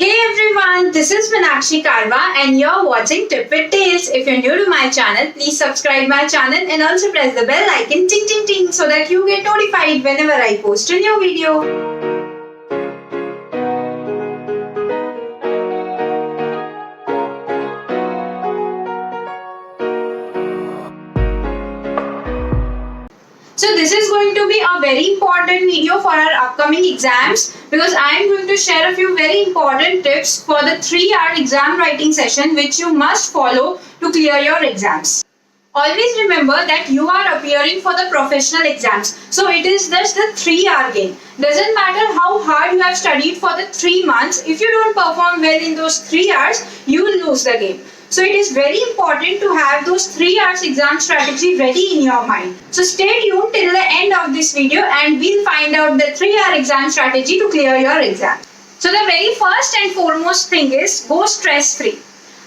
Hey everyone, this is Meenakshi Karwa and you're watching Tip with Tales. If you're new to my channel, please subscribe my channel and also press the bell icon ting ting ting so that you get notified whenever I post a new video. So this is going to be a very important video for our upcoming exams because I am going to share a few very important tips for the 3-hour exam writing session which you must follow to clear your exams. Always remember that you are appearing for the professional exams. So it is just the 3-hour game. Doesn't matter how hard you have studied for the 3 months. If you don't perform well in those 3 hours, you will lose the game. So it is very important to have those 3 hours exam strategy ready in your mind. So stay tuned till the end of this video and we'll find out the 3-hour exam strategy to clear your exam. So the very first and foremost thing is go stress free.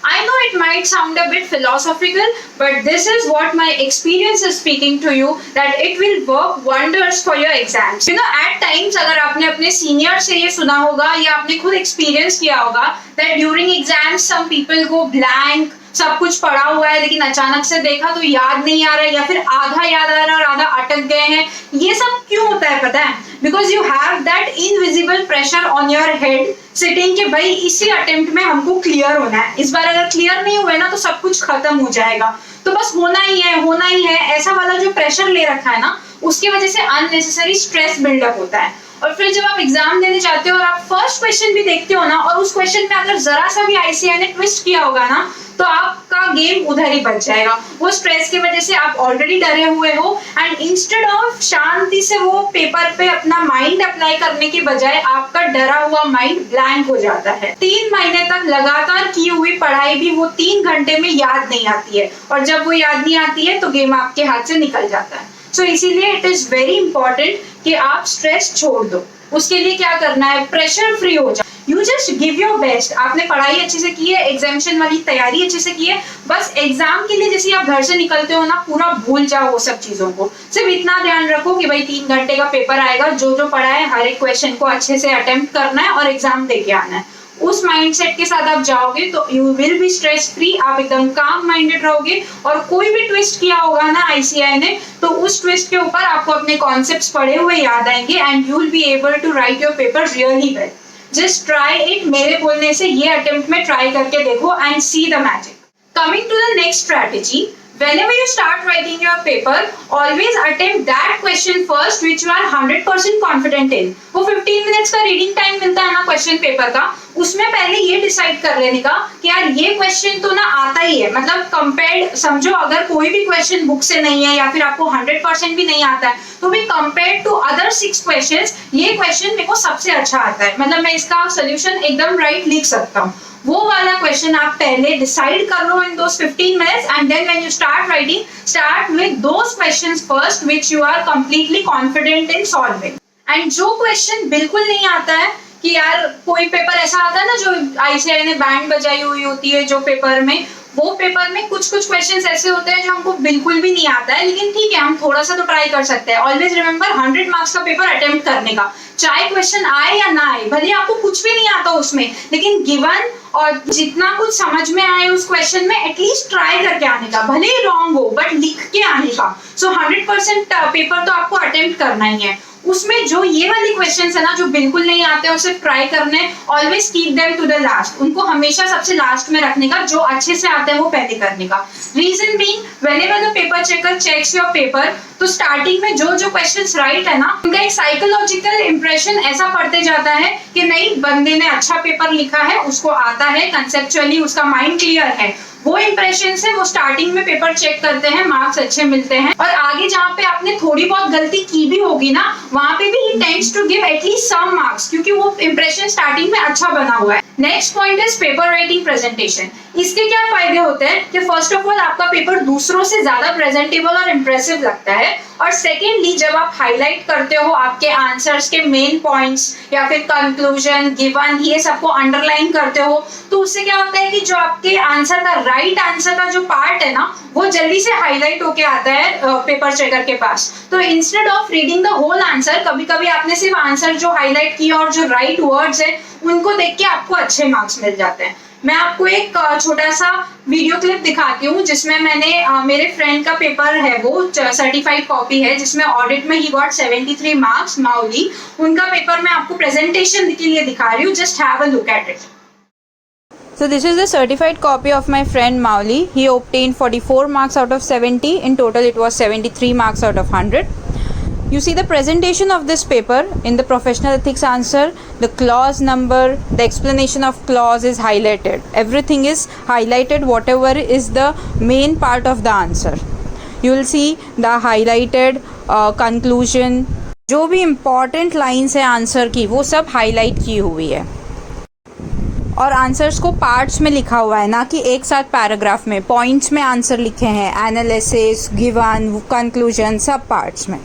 I know it might sound a bit philosophical, but this is what my experience is speaking to you that it will work wonders for your exams. You know, at times अगर आपने अपने senior से ये सुना होगा या आपने खुद experience किया होगा that during exams some people go blank, सब कुछ पढ़ा हुआ है लेकिन अचानक से देखा तो याद नहीं आ रहा है या फिर आधा याद आ रहा है और आधा अटक गए हैं. ये सब क्यों होता है पता है? Because you have that invisible pressure on your head sitting कि भाई इसी अटेम्प्ट में हमको क्लियर होना है. इस बार अगर क्लियर नहीं हुए ना तो सब कुछ खत्म हो जाएगा. तो बस होना ही है ऐसा वाला जो प्रेशर ले रखा है ना उसकी वजह से अननेसेसरी स्ट्रेस बिल्डअप होता है. और फिर जब आप एग्जाम देने जाते हो और आप फर्स्ट क्वेश्चन भी देखते हो ना और उस क्वेश्चन में अगर जरा सा भी आईसीएआई ने ट्विस्ट किया होगा ना तो आपका गेम उधर ही बच जाएगा. वो स्ट्रेस की वजह से आप ऑलरेडी डरे हुए हो एंड इंस्टेड ऑफ शांति से वो पेपर पे अपना माइंड अप्लाई करने की बजाय आपका डरा हुआ माइंड ब्लैंक हो जाता है. 3 महीने तक लगातार की हुई पढ़ाई भी वो 3 घंटे में याद नहीं आती है और जब वो याद नहीं आती है तो गेम आपके हाथ से निकल जाता है. सो इसीलिए इट इज वेरी इंपॉर्टेंट कि आप स्ट्रेस छोड़ दो. उसके लिए क्या करना है, प्रेशर फ्री हो जाओ. You just give your best. आपने पढ़ाई अच्छे से की है, एग्जामिनेशन वाली तैयारी अच्छे से की है, बस एग्जाम के लिए जैसे आप घर से निकलते हो ना पूरा भूल जाओ वो सब चीजों को. सिर्फ इतना ध्यान रखो कि भाई 3 घंटे का पेपर आएगा, जो पढ़ा है हर एक क्वेश्चन को अच्छे से अटेम्प्ट करना है और एग्जाम देके आना है. उस माइंडसेट के साथ आप जाओगे तो you will be stress free. आप एकदम काम माइंडेड रहोगे और कोई भी ट्विस्ट किया होगा ना आईसीएआई ने तो उस ट्विस्ट के ऊपर आपको अपने कॉन्सेप्ट्स पढ़े हुए याद आएंगे and you will be able to write your paper really well. Just try it. मेरे बोलने से ये अटेम्प्ट में ट्राई करके देखो and see the magic. Coming to the next strategy, whenever you start writing your paper, always attempt that question first which you are 100% confident in. वो 15 minutes का reading time मिलता है ना क्वेश्चन पेपर का, उसमें पहले ये डिसाइड कर लेने का कि यार ये क्वेश्चन तो ना आता ही है. मतलब कंपेयर्ड समझो अगर कोई भी क्वेश्चन बुक से नहीं है या फिर आपको 100% भी नहीं आता है तो भी कंपेयर्ड टू अदर 6 क्वेश्चंस ये क्वेश्चन मेरे को सबसे अच्छा आता है. मतलब मैं इसका सोल्यूशन एकदम राइट लिख सकता हूँ. वो वाला क्वेश्चन आप पहले डिसाइड कर लो in those 15 minutes and then when you start writing start with those questions first which you are completely confident in solving. And जो क्वेश्चन बिल्कुल नहीं आता है कि यार कोई पेपर ऐसा आता है ना जो आईसीएआई ने बैंड बजाई हुई होती है जो पेपर में, वो पेपर में कुछ क्वेश्चंस ऐसे होते हैं जो हमको बिल्कुल भी नहीं आता है लेकिन ठीक है हम थोड़ा सा तो ट्राई कर सकते हैं. ऑलवेज रिमेंबर 100 मार्क्स का पेपर अटेम्प्ट करने का, चाहे क्वेश्चन आए या ना आए, भले आपको कुछ भी नहीं आता उसमें लेकिन गिवन और जितना कुछ समझ में आए उस क्वेश्चन में एटलीस्ट ट्राई करके आने का, भले ही रॉन्ग हो बट लिख के आने का. सो 100% पेपर तो आपको अटेम्प्ट करना ही है. उसमें जो ये वाली क्वेश्चंस है ना जो बिल्कुल नहीं आते हैं उसे ट्राई करने, always keep them to the last. उनको हमेशा सबसे लास्ट में रखने का, जो अच्छे से आते हैं वो पहले करने का. Reason being whenever the paper checker checks your paper तो स्टार्टिंग में जो क्वेश्चंस राइट है ना उनका एक साइकोलॉजिकल इंप्रेशन ऐसा पड़ते जाता है कि नहीं बंदे ने अच्छा पेपर लिखा है, उसको आता है, कंसेप्चुअली उसका माइंड क्लियर है. वो इंप्रेशन से वो स्टार्टिंग में पेपर चेक करते हैं, मार्क्स अच्छे मिलते हैं और आगे जहाँ पे आपने थोड़ी बहुत गलती की भी होगी ना वहाँ पे भी ही tends to give at least some marks क्योंकि वो इंप्रेशन स्टार्टिंग में अच्छा बना हुआ है. Next point is paper writing presentation. इसके क्या फायदे होते हैं कि फर्स्ट ऑफ ऑल आपका पेपर दूसरों से ज्यादा प्रेजेंटेबल और इंप्रेसिव लगता है और सेकेंडली जब आप हाईलाइट करते हो आपके आंसर्स के मेन पॉइंट्स या फिर कंक्लूजन गिवन ये सबको अंडरलाइन करते हो तो उससे क्या होता है कि जो आपके आंसर का राइट आंसर का जो पार्ट है ना वो जल्दी से हाईलाइट होके आता है पेपर चेकर के पास. तो instead of reading the whole answer कभी कभी आपने सिर्फ आंसर जो हाईलाइट किया और जो राइट वर्ड्स है उनको देख के आपको अच्छे मार्क्स मिल जाते हैं। मैं आपको एक छोटा सा वीडियो क्लिप दिखाती हूँ जिसमें मैंने मेरे फ्रेंड का पेपर है, वो सर्टिफाइड कॉपी है, जिसमें ऑडिट में ही गॉट 73 मार्क्स, माउली। उनका पेपर मैं आपको प्रेजेंटेशन के लिए दिखा रही हूँ, just have a look at it. So this is the certified copy of my friend Mauli. He obtained 44 marks out of 70. In total it was 73 marks out of 100. You see the presentation of this paper in the professional ethics answer. The clause number, the explanation of clause is highlighted. Everything is highlighted, whatever is the main part of the answer. You will see the highlighted conclusion. जो भी important lines है answer की वो सब highlight की हुई है और आंसर्स को पार्ट्स में लिखा हुआ है, ना कि एक साथ पैराग्राफ में। पॉइंट्स में आंसर लिखे हैं, एनालिसिस, गिवन, कंक्लूजन, सब पार्ट्स में।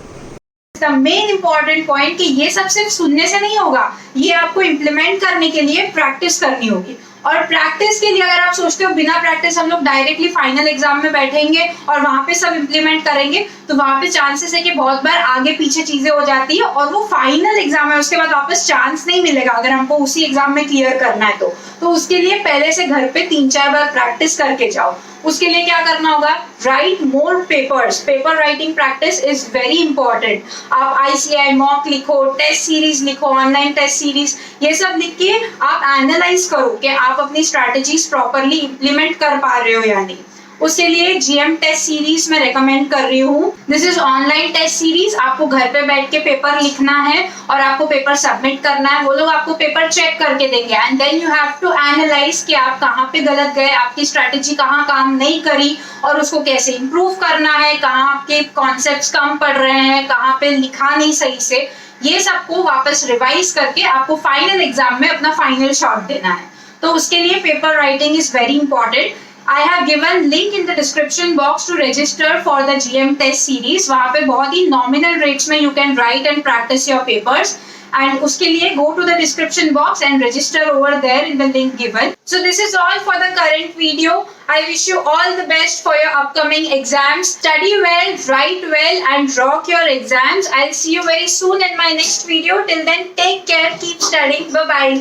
द मेन इंपॉर्टेंट पॉइंट कि ये सब सिर्फ सुनने से नहीं होगा, ये आपको इम्प्लीमेंट करने के लिए प्रैक्टिस करनी होगी। और प्रैक्टिस के लिए अगर आप सोचते हो बिना प्रैक्टिस हम लोग डायरेक्टली फाइनल एग्जाम में बैठेंगे और वहां पे सब इम्प्लीमेंट करेंगे, तो वहां पे चांसेस है कि बहुत बार आगे पीछे चीजें हो जाती है और वो फाइनल एग्जाम है, उसके बाद वापस चांस नहीं मिलेगा अगर हमको उसी एग्जाम में क्लियर करना है तो उसके लिए पहले से घर पे 3-4 बार प्रैक्टिस करके जाओ। उसके लिए क्या करना होगा, right more papers. Paper writing practice is very important. आप ICI मॉक लिखो, टेस्ट सीरीज लिखो, ऑनलाइन टेस्ट सीरीज, ये सब लिख के आप एनालाइज करो कि आप अपनी स्ट्रैटेजीज प्रॉपरली इंप्लीमेंट कर पा रहे हो या नहीं। उसके लिए GM टेस्ट सीरीज मैं रेकमेंड कर रही हूँ। This is online test series. आपको घर पे बैठ के पेपर लिखना है और आपको पेपर सबमिट करना है। वो लोग आपको पेपर चेक करके देंगे and then you have to analyse कि आप कहाँ पे गलत गए, आपकी स्ट्रैटेजी कहाँ काम नहीं करी और उसको कैसे इम्प्रूव करना है, कहाँ आपके कॉन्सेप्ट्स कम पड़ रहे हैं, कहाँ पे लिखा नहीं सही से। ये सबको वापस रिवाइज करके आपको फाइनल एग्जाम में अपना फाइनल शॉट देना है। तो उसके लिए paper writing is very important. I have given link in the description box to register for the GM test series. वहाँ पे बहुत ही nominal rates में you can write and practice your papers. And उसके लिए go to the description box and register over there in the link given. So this is all for the current video. I wish you all the best for your upcoming exams. Study well, write well, and rock your exams. I'll see you very soon in my next video. Till then, take care, keep studying. Bye bye.